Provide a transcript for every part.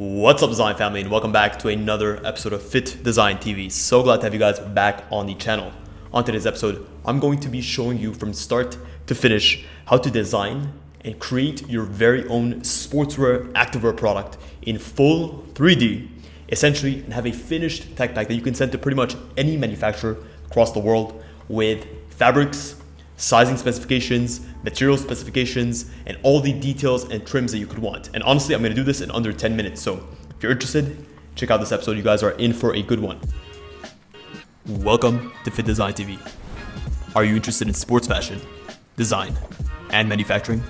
What's up, design family, and welcome back to another episode of FittDesign TV. So glad to have you guys back on the channel. On today's episode, I'm going to be showing you from start to finish how to design and create your very own sportswear activewear product in full 3D, essentially, and have a finished tech pack that you can send to pretty much any manufacturer across the world with fabrics, sizing specifications, material specifications, and all the details and trims that you could want. And honestly, I'm gonna do this in under 10 minutes. So if you're interested, check out this episode. You guys are in for a good one. Welcome to FittDesign TV. Are you interested in sports fashion, design, and manufacturing?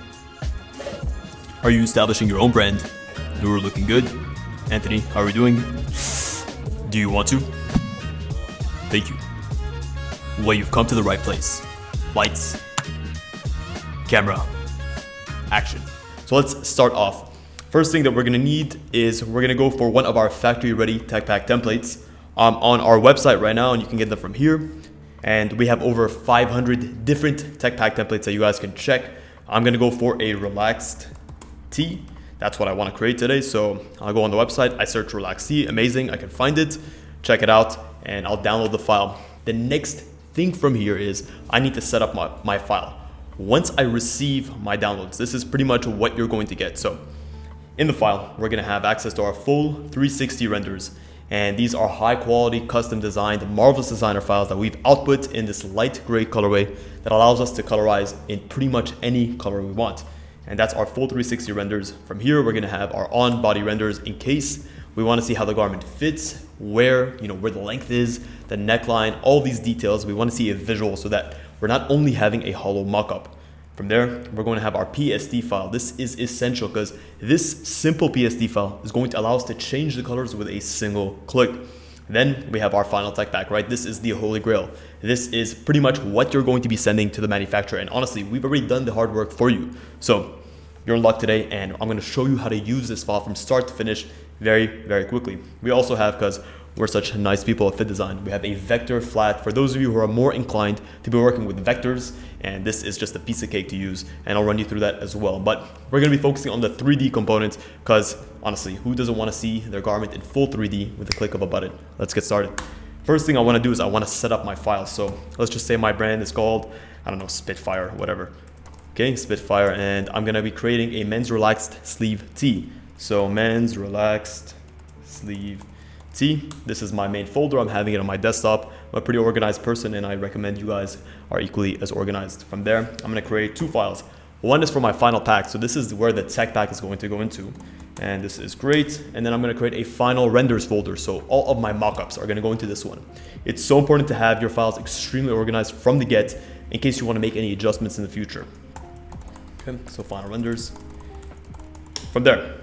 Are you establishing your own brand? You're looking good. Anthony, how are we doing? Do you want to? Thank you. Well, you've come to the right place. Lights, camera, action. So let's start off. First thing that we're gonna need is we're gonna go for one of our factory ready tech pack templates on our website right now, and you can get them from here. And we have over 500 different tech pack templates that you guys can check. I'm gonna go for a relaxed tee. That's what I wanna create today. So I'll go on the website, I search relaxed tee, amazing, I can find it, check it out, and I'll download the file. The next thing from here is I need to set up my file. Once I receive my downloads, this is pretty much what you're going to get. So in the file, we're gonna have access to our full 360 renders. And these are high quality, custom designed, marvelous designer files that we've output in this light gray colorway that allows us to colorize in pretty much any color we want. And that's our full 360 renders. From here, we're gonna have our on body renders in case we wanna see how the garment fits, where the length is, the neckline, all these details. We wanna see a visual so that we're not only having a hollow mock-up. From there, we're going to have our PSD file. This is essential because this simple PSD file is going to allow us to change the colors with a single click. Then we have our final tech pack, right? This is the holy grail. This is pretty much what you're going to be sending to the manufacturer. And honestly, we've already done the hard work for you. So you're in luck today, and I'm gonna show you how to use this file from start to finish very, very quickly. We also have, because we're such nice people at FittDesign, we have a vector flat for those of you who are more inclined to be working with vectors, and this is just a piece of cake to use, and I'll run you through that as well. But we're gonna be focusing on the 3D components because honestly, who doesn't wanna see their garment in full 3D with the click of a button? Let's get started. First thing I wanna do is I wanna set up my file. So let's just say my brand is called, I don't know, Spitfire, whatever. Okay, Spitfire, and I'm gonna be creating a men's relaxed sleeve tee. So men's relaxed sleeve tee. This is my main folder. I'm having it on my desktop. I'm a pretty organized person, and I recommend you guys are equally as organized. From there, I'm gonna create two files. One is for my final pack. So this is where the tech pack is going to go into. And this is great. And then I'm gonna create a final renders folder. So all of my mockups are gonna go into this one. It's so important to have your files extremely organized from the get in case you wanna make any adjustments in the future. Okay, so final renders. From there,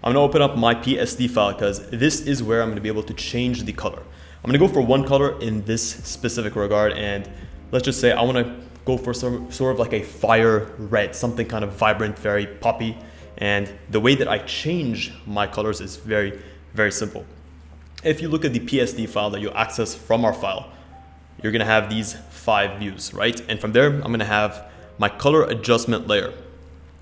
I'm gonna open up my PSD file because this is where I'm gonna be able to change the color. I'm gonna go for one color in this specific regard, and let's just say I wanna go for sort of like a fire red, something kind of vibrant, very poppy. And the way that I change my colors is very, very simple. If you look at the PSD file that you access from our file, you're gonna have these 5 views, right? And from there, I'm gonna have my color adjustment layer.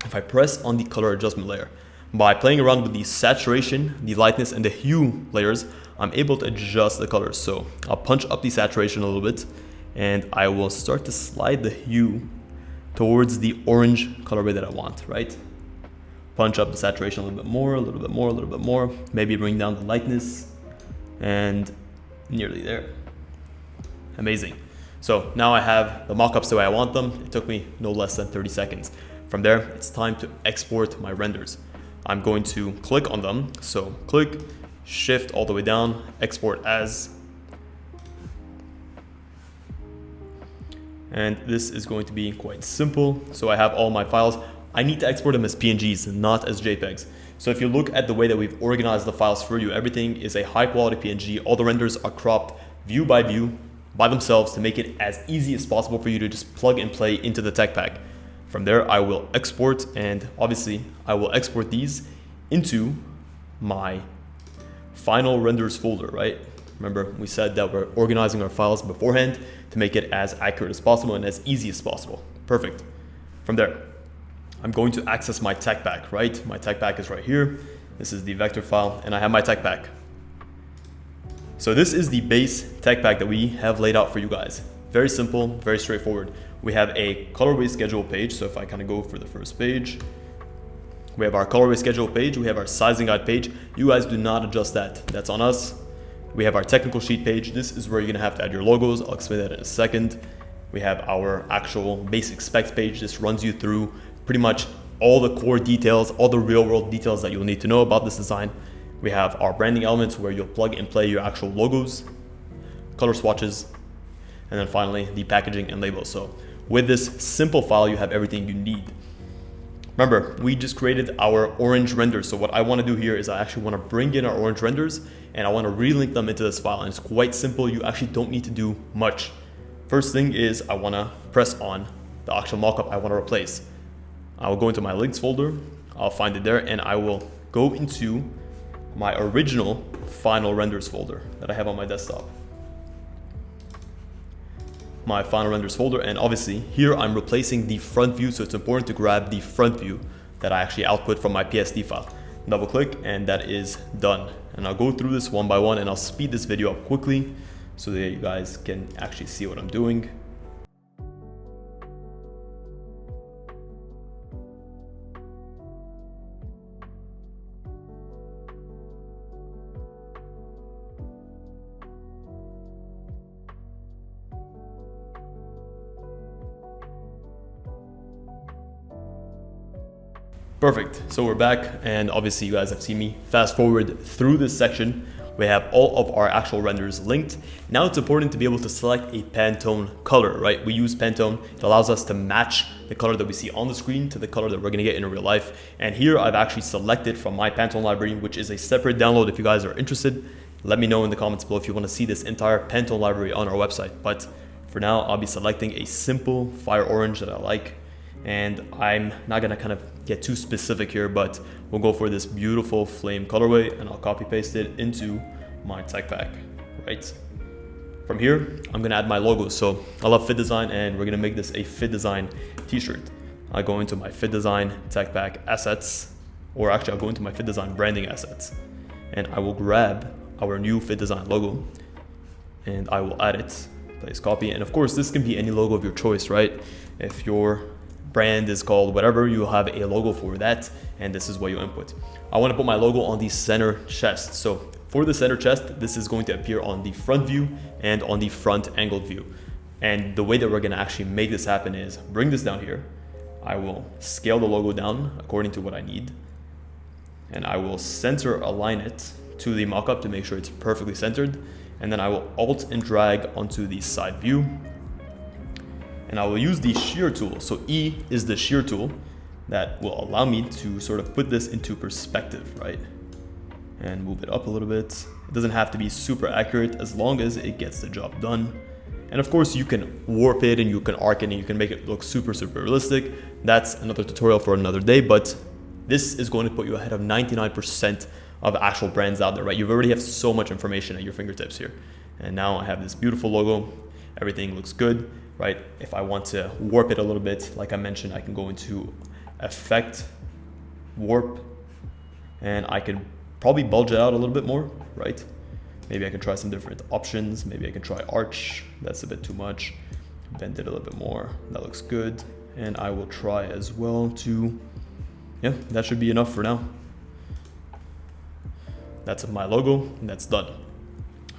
If I press on the color adjustment layer, by playing around with the saturation, the lightness, and the hue layers, I'm able to adjust the colors. So I'll punch up the saturation a little bit, and I will start to slide the hue towards the orange colorway that I want, right? Punch up the saturation a little bit more, a little bit more, a little bit more. Maybe bring down the lightness, and nearly there. Amazing. So now I have the mockups the way I want them. It took me no less than 30 seconds. From there, it's time to export my renders. I'm going to click on them. So click, shift all the way down, export as. And this is going to be quite simple. So I have all my files. I need to export them as PNGs, not as JPEGs. So if you look at the way that we've organized the files for you, everything is a high quality PNG. All the renders are cropped view by view by themselves to make it as easy as possible for you to just plug and play into the tech pack. From there, I will export, and obviously I will export these into my final renders folder, right? Remember, we said that we're organizing our files beforehand to make it as accurate as possible and as easy as possible. Perfect. From there, I'm going to access my tech pack, right? My tech pack is right here. This is the vector file, and I have my tech pack. So this is the base tech pack that we have laid out for you guys. Very simple, very straightforward. We have a colorway schedule page. So if I kind of go for the first page, we have our colorway schedule page. We have our sizing guide page. You guys do not adjust that. That's on us. We have our technical sheet page. This is where you're gonna have to add your logos. I'll explain that in a second. We have our actual basic specs page. This runs you through pretty much all the core details, all the real world details that you'll need to know about this design. We have our branding elements where you'll plug and play your actual logos, color swatches, and then finally the packaging and labels. So with this simple file, you have everything you need. Remember, we just created our orange renders. So what I want to do here is I actually want to bring in our orange renders and I want to relink them into this file. And it's quite simple. You actually don't need to do much. First thing is I want to press on the actual mockup I want to replace. I will go into my links folder. I'll find it there and I will go into my original final renders folder that I have on my desktop. My final renders folder, and obviously here I'm replacing the front view, so it's important to grab the front view that I actually output from my PSD file. Double click and that is done. And I'll go through this one by one and I'll speed this video up quickly so that you guys can actually see what I'm doing. Perfect, so we're back and obviously you guys have seen me fast forward through this section. We have all of our actual renders linked. Now it's important to be able to select a Pantone color, right? We use Pantone. It allows us to match the color that we see on the screen to the color that we're gonna get in real life. And here I've actually selected from my Pantone library, which is a separate download. If you guys are interested, let me know in the comments below if you wanna see this entire Pantone library on our website. But for now, I'll be selecting a simple fire orange that I like. And I'm not gonna kind of get too specific here, but we'll go for this beautiful flame colorway and I'll copy paste it into my tech pack, right? From here, I'm gonna add my logos. So I love FittDesign and we're gonna make this a FittDesign t-shirt. I go into my FittDesign tech pack assets, or actually I'll go into my FittDesign branding assets and I will grab our new FittDesign logo and I will add it, place copy. And of course, this can be any logo of your choice, right? If your brand is called whatever, you'll have a logo for that and this is what you input. I want to put my logo on the center chest. So for the center chest, this is going to appear on the front view and on the front angled view. And the way that we're going to actually make this happen is bring this down here. I will scale the logo down according to what I need and I will center align it to the mockup to make sure it's perfectly centered. And then I will alt and drag onto the side view. And I will use the shear tool. So E is the shear tool that will allow me to sort of put this into perspective, right? And move it up a little bit. It doesn't have to be super accurate as long as it gets the job done. And of course you can warp it and you can arc it and you can make it look super realistic. That's another tutorial for another day, but this is going to put you ahead of 99% of actual brands out there, right? You already have so much information at your fingertips here. And now I have this beautiful logo. Everything looks good. Right? If I want to warp it a little bit, like I mentioned, I can go into effect, warp, and I can probably bulge it out a little bit more, right? Maybe I can try some different options. Maybe I can try arch. That's a bit too much. Bend it a little bit more. That looks good. And I will try as well to, yeah, that should be enough for now. That's my logo and that's done.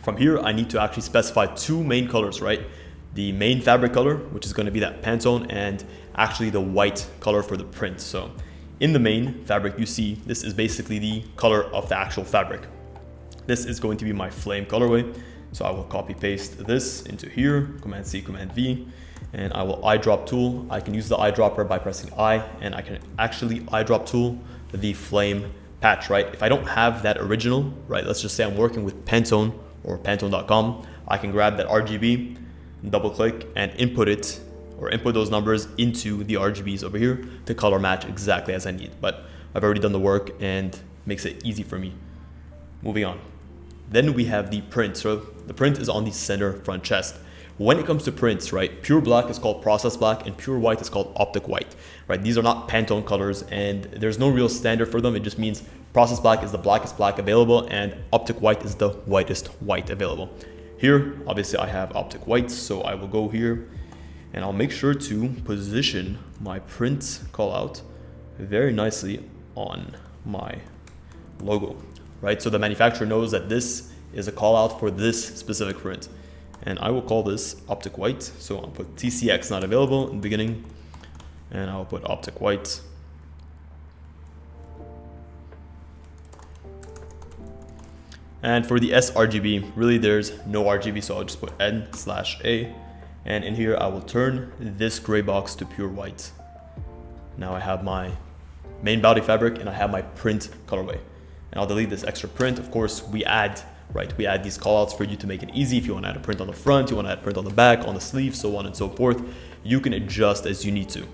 From here, I need to actually specify two main colors, right? The main fabric color, which is going to be that Pantone, and actually the white color for the print. So in the main fabric, you see this is basically the color of the actual fabric. This is going to be my flame colorway. So I will copy paste this into here, Command C, Command V, and I will eyedrop tool. I can use the eyedropper by pressing I, and I can actually eyedrop tool the flame patch, right? If I don't have that original, right, let's just say I'm working with Pantone or Pantone.com, I can grab that RGB, double click and input it, or input those numbers into the RGBs over here to color match exactly as I need. But I've already done the work and makes it easy for me. Moving on. Then we have the print. So the print is on the center front chest. When it comes to prints, right, pure black is called process black and pure white is called optic white, right? These are not Pantone colors and there's no real standard for them. It just means Process black is the blackest black available, and optic white is the whitest white available. Here, obviously I have optic white, so I will go here and I'll make sure to position my print callout very nicely on my logo, right? So the manufacturer knows that this is a callout for this specific print. And I will call this optic white. So I'll put TCX not available in the beginning, and I'll put optic white. And for the sRGB, really there's no RGB, so I'll just put N/A. And in here, I will turn this gray box to pure white. Now I have my main body fabric and I have my print colorway. And I'll delete this extra print. Of course, we add these callouts for you to make it easy. If you want to add a print on the front, you want to add a print on the back, on the sleeve, so on and so forth, you can adjust as you need to.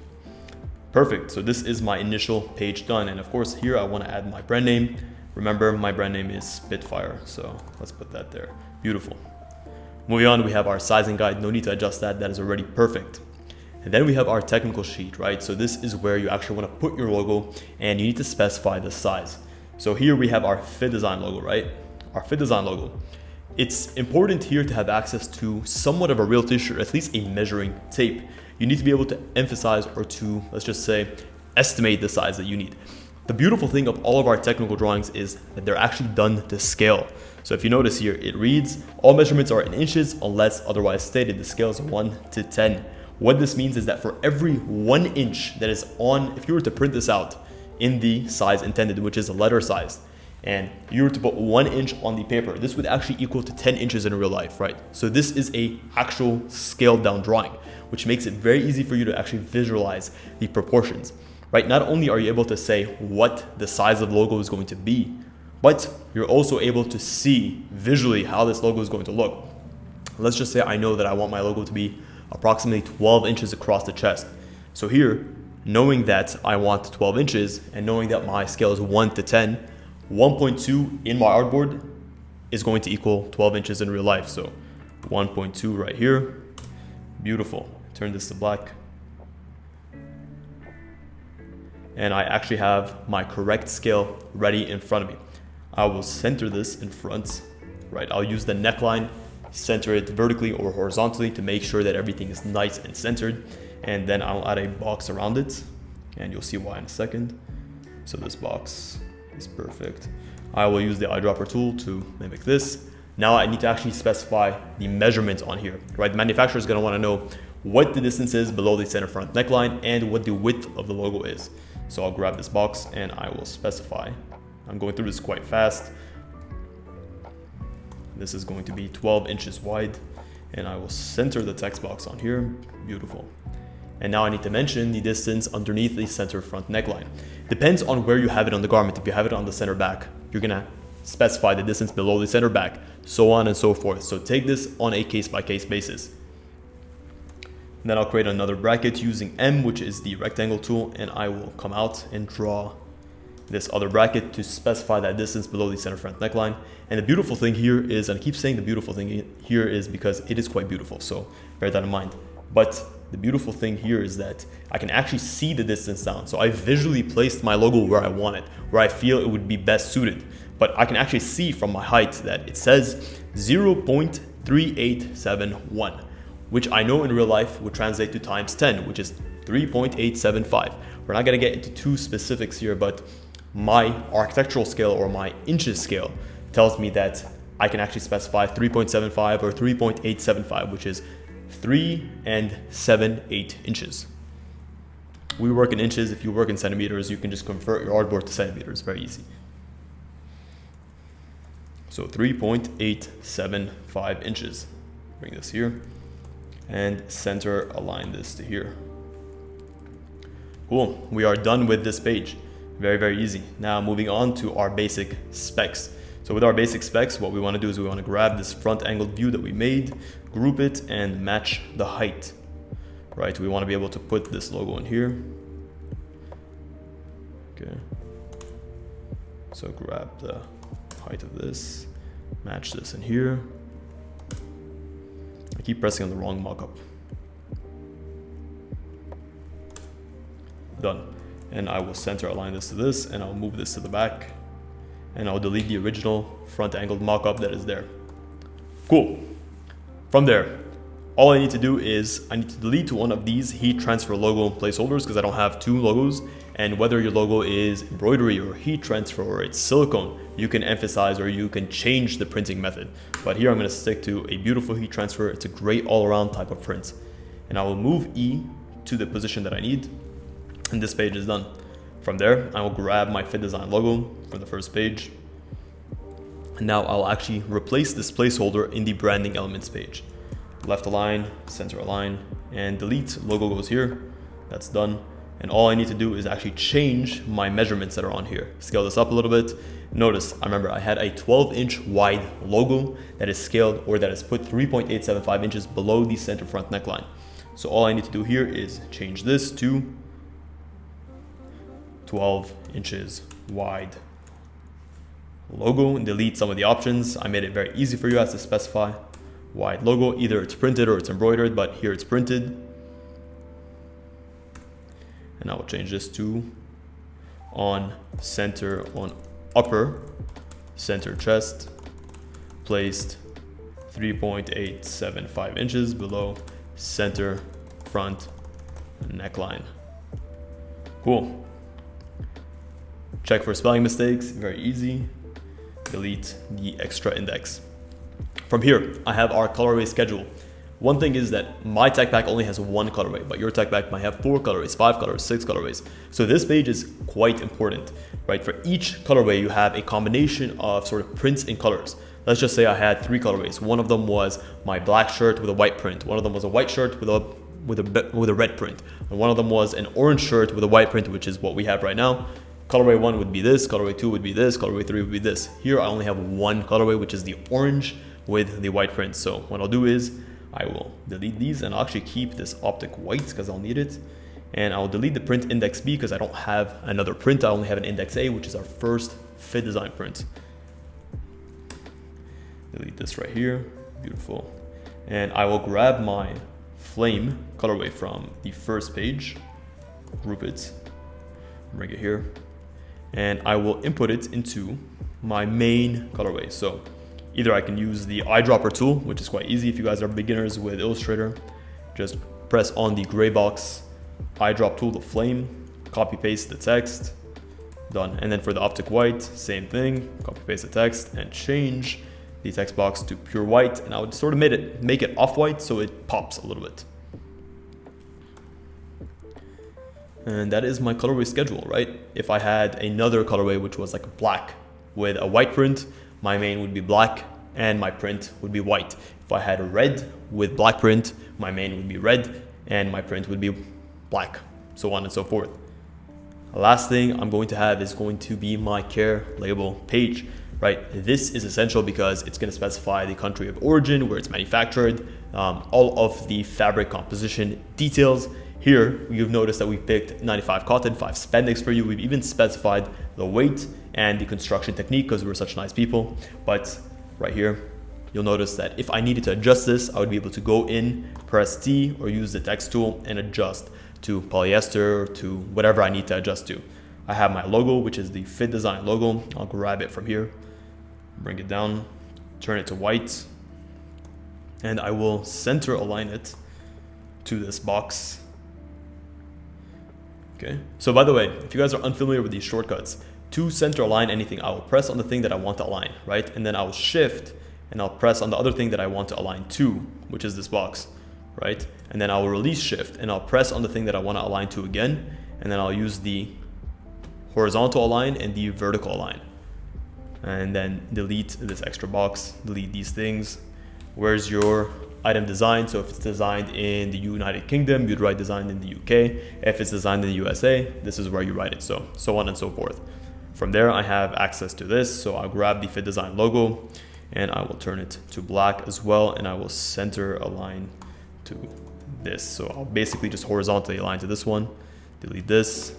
Perfect. So this is my initial page done. And of course, here I want to add my brand name. Remember, my brand name is Spitfire, so let's put that there. Beautiful. Moving on, we have our sizing guide. No need to adjust that. That is already perfect. And then we have our technical sheet, right? So this is where you actually want to put your logo, and you need to specify the size. So here we have our FittDesign logo, right? Our FittDesign logo. It's important here to have access to somewhat of a real t-shirt, at least a measuring tape. You need to be able to emphasize, or to, let's just say, estimate the size that you need. The beautiful thing of all of our technical drawings is that they're actually done to scale. So if you notice here, it reads, all measurements are in inches unless otherwise stated. The scale is 1 to 10. What this means is that for every 1 inch that is on, if you were to print this out in the size intended, which is a letter size, and you were to put 1 inch on the paper, this would actually equal to 10 inches in real life, right? So this is a actual scaled down drawing, which makes it very easy for you to actually visualize the proportions, right? Not only are you able to say what the size of the logo is going to be, but you're also able to see visually how this logo is going to look. Let's just say I know that I want my logo to be approximately 12 inches across the chest. So here, knowing that I want 12 inches and knowing that my scale is 1 to 10, 1.2 in my artboard is going to equal 12 inches in real life. So 1.2 right here. Beautiful. Turn this to black. And I actually have my correct scale ready in front of me. I will center this in front, right? I'll use the neckline, center it vertically or horizontally to make sure that everything is nice and centered. And then I'll add a box around it, and you'll see why in a second. So this box is perfect. I will use the eyedropper tool to mimic this. Now I need to actually specify the measurements on here, right? The manufacturer is going to want to know what the distance is below the center front neckline and what the width of the logo is. So I'll grab this box and I will specify. I'm going through this quite fast. This is going to be 12 inches wide, and I will center the text box on here. Beautiful. And now I need to mention the distance underneath the center front neckline. Depends on where you have it on the garment. If you have it on the center back, you're gonna specify the distance below the center back, so on and so forth. So take this on a case-by-case basis. And then I'll create another bracket using M, which is the rectangle tool, and I will come out and draw this other bracket to specify that distance below the center front neckline. And the beautiful thing here is, and I keep saying the beautiful thing here is because it is quite beautiful, so bear that in mind. But the beautiful thing here is that I can actually see the distance down. So I visually placed my logo where I want it, where I feel it would be best suited. But I can actually see from my height that it says 0.3871, which I know in real life would translate to times 10, which is 3.875. We're not gonna get into too specifics here, but my architectural scale or my inches scale tells me that I can actually specify 3.75 or 3.875, which is 3 7/8 inches. We work in inches. If you work in centimeters, you can just convert your artboard to centimeters. Very easy. So 3.875 inches. Bring this here and center align this to here. Cool. We are done with this page. Very, very easy. Now moving on to our basic specs. So with our basic specs, what we want to do is we want to grab this front angled view that we made, group it, and match the height, right? We want to be able to put this logo in here. Okay. So grab the height of this, match this in here. I keep pressing on the wrong mockup. Done. And I will center align this to this, and I'll move this to the back. and I'll delete the original front angled mock-up that is there. Cool. From there, all I need to do is I need to delete one of these heat transfer logo placeholders because I don't have two logos. And whether your logo is embroidery or heat transfer or it's silicone, you can emphasize or you can change the printing method. But here I'm going to stick to a beautiful heat transfer. It's a great all-around type of print. And I will move E to the position that I need. And this page is done. From there, I will grab my FittDesign logo from the first page. And now I'll actually replace this placeholder in the branding elements page. Left align, center align, and delete. Logo goes here. That's done. And all I need to do is actually change my measurements that are on here. Scale this up a little bit. Notice, I remember I had a 12-inch wide logo that is scaled or that is put 3.875 inches below the center front neckline. So all I need to do here is change this to 12 inches wide logo and delete some of the options. I made it very easy for you guys to specify wide logo. Either it's printed or it's embroidered, but here it's printed. And I will change this to on center on upper center chest, placed 3.875 inches below center front neckline. Cool. Check for spelling mistakes, very easy. Delete the extra index. From here, I have our colorway schedule. One thing is that my tech pack only has one colorway, but your tech pack might have 4 colorways, 5 colors, 6 colorways. So this page is quite important, right? For each colorway, you have a combination of sort of prints and colors. Let's just say I had 3 colorways. One of them was my black shirt with a white print. One of them was a white shirt with a red print. And one of them was an orange shirt with a white print, which is what we have right now. Colorway 1 would be this, colorway 2 would be this, colorway 3 would be this. Here I only have one colorway, which is the orange with the white print. So what I'll do is I will delete these and I'll actually keep this optic white because I'll need it. And I'll delete the print index B because I don't have another print. I only have an index A, which is our first FittDesign print. Delete this right here. Beautiful. And I will grab my flame colorway from the first page, group it, bring it here, and I will input it into my main colorway. So either I can use the eyedropper tool, which is quite easy if you guys are beginners with Illustrator. Just press on the gray box eyedrop tool, the flame, copy paste the text, done. And then for the optic white, same thing, copy paste the text and change the text box to pure white. And I would sort of make it off-white so it pops a little bit. And that is my colorway schedule, right? If I had another colorway, which was like black with a white print, my main would be black and my print would be white. If I had a red with black print, my main would be red and my print would be black, so on and so forth. The last thing I'm going to have is going to be my care label page, right? This is essential because it's going to specify the country of origin, where it's manufactured, all of the fabric composition details. Here, you've noticed that we picked 95 cotton, 5 spandex for you. We've even specified the weight and the construction technique because we're such nice people. But right here, you'll notice that if I needed to adjust this, I would be able to go in, press T, or use the text tool and adjust to polyester or to whatever I need to adjust to. I have my logo, which is the FittDesign logo. I'll grab it from here, bring it down, turn it to white, and I will center align it to this box. Okay. So by the way, if you guys are unfamiliar with these shortcuts, to center align anything, I will press on the thing that I want to align, right? And then I will shift and I'll press on the other thing that I want to align to, which is this box, right? And then I will release shift and I'll press on the thing that I want to align to again. And then I'll use the horizontal align and the vertical align. And then delete this extra box, delete these things. Where's your item design? So if it's designed in the United Kingdom, you'd write designed in the UK. If it's designed in the USA, this is where you write it. So on and so forth. From there, I have access to this. So I'll grab the FittDesign logo and I will turn it to black as well. And I will center align to this. So I'll basically just horizontally align to this one, delete this.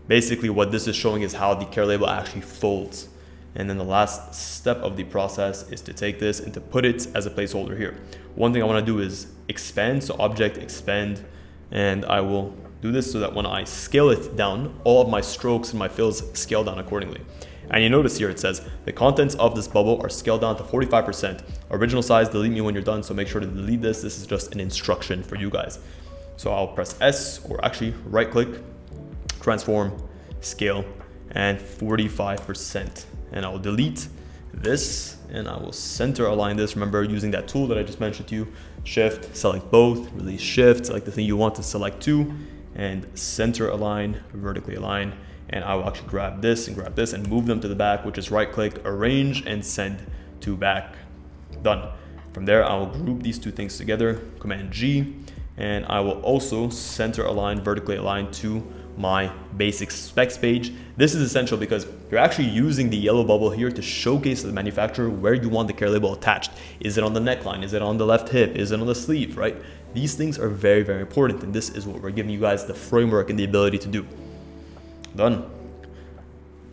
Basically what this is showing is how the care label actually folds. And then the last step of the process is to take this and to put it as a placeholder here. One thing I want to do is expand, so object expand, and I will do this so that when I scale it down, all of my strokes and my fills scale down accordingly. And you notice here it says the contents of this bubble are scaled down to 45%. Original size, delete me when you're done. So make sure to delete this. This is just an instruction for you guys. So I'll press S, or actually right click, transform, scale, and 45%. And I'll delete this and I will center align this. Remember, using that tool that I just mentioned to you, shift, select both, release shift, select the thing you want to select to, and center align, vertically align. And I will actually grab this and move them to the back, which is right click, arrange, and send to back. Done. From there, I will group these two things together, Command G, and I will also center align, vertically align to my basic specs page. This is essential because you're actually using the yellow bubble here to showcase to the manufacturer where you want the care label attached. Is it on the neckline? Is it on the left hip? Is it on the sleeve, right? These things are very, very important, and this is what we're giving you guys the framework and the ability to do. Done.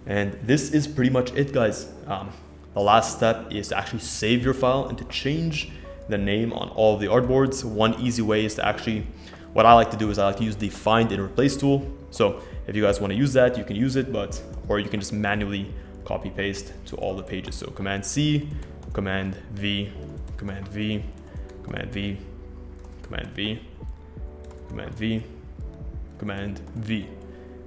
And this is pretty much it, guys. The last step is to actually save your file and to change the name on all of the artboards. One easy way is to actually, what I like to do is I like to use the find and replace tool. So if you guys want to use that, you can use it, or you can just manually copy paste to all the pages. So Command C, Command V, Command V, Command V, Command V, Command V, Command V,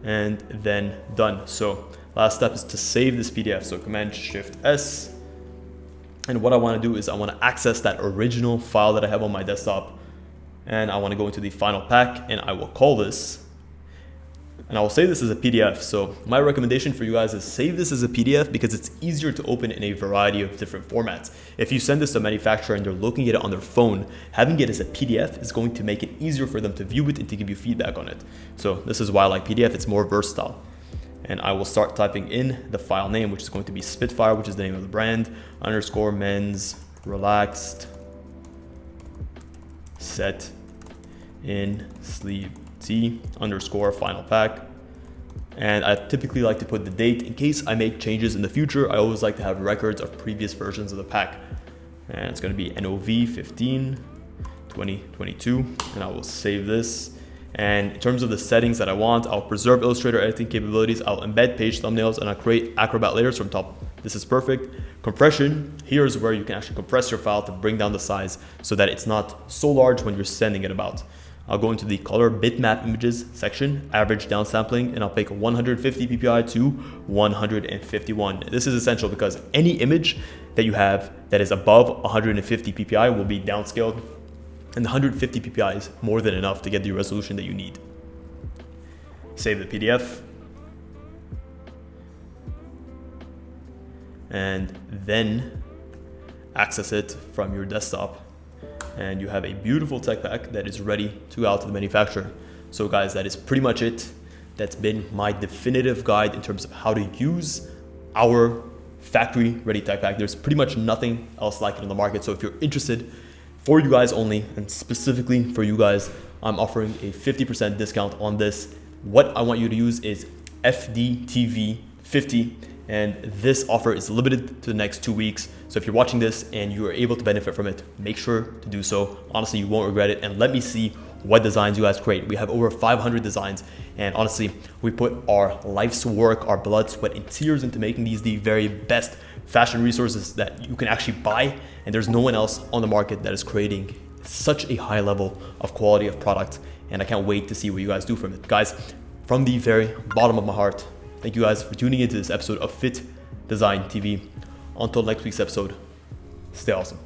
and then done. So last step is to save this PDF. So Command Shift S. And what I want to do is I want to access that original file that I have on my desktop. And I want to go into the final pack, and I will call this, and I will save this as a PDF. So my recommendation for you guys is save this as a PDF because it's easier to open in a variety of different formats. If you send this to a manufacturer and they're looking at it on their phone, having it as a PDF is going to make it easier for them to view it and to give you feedback on it. So this is why I like PDF. It's more versatile. And I will start typing in the file name, which is going to be Spitfire, which is the name of the brand, _ men's relaxed set in sleeve T _ final pack. And I typically like to put the date in case I make changes in the future. I always like to have records of previous versions of the pack. And it's going to be NOV 15 2022, and I will save this. And in terms of the settings that I want, I'll preserve Illustrator editing capabilities, I'll embed page thumbnails, and I'll create Acrobat layers from top. This is perfect. Compression, here's where you can actually compress your file to bring down the size so that it's not so large when you're sending it about. I'll go into the color bitmap images section, average downsampling, and I'll pick 150 ppi to 151. This is essential because any image that you have that is above 150 ppi will be downscaled, and the 150 ppi is more than enough to get the resolution that you need. Save the PDF. And then access it from your desktop. And you have a beautiful tech pack that is ready to go out to the manufacturer. So guys, that is pretty much it. That's been my definitive guide in terms of how to use our factory ready tech pack. There's pretty much nothing else like it in the market. So if you're interested, for you guys only, and specifically for you guys, I'm offering a 50% discount on this. What I want you to use is FDTV50, and this offer is limited to the next 2 weeks. So if you're watching this and you are able to benefit from it, make sure to do so. Honestly, you won't regret it, and let me see what designs you guys create. We have over 500 designs, and honestly, we put our life's work, our blood, sweat, and tears into making these the very best fashion resources that you can actually buy, and there's no one else on the market that is creating such a high level of quality of product, and I can't wait to see what you guys do from it. Guys, from the very bottom of my heart, thank you guys for tuning into this episode of FittDesign TV. Until next week's episode, stay awesome.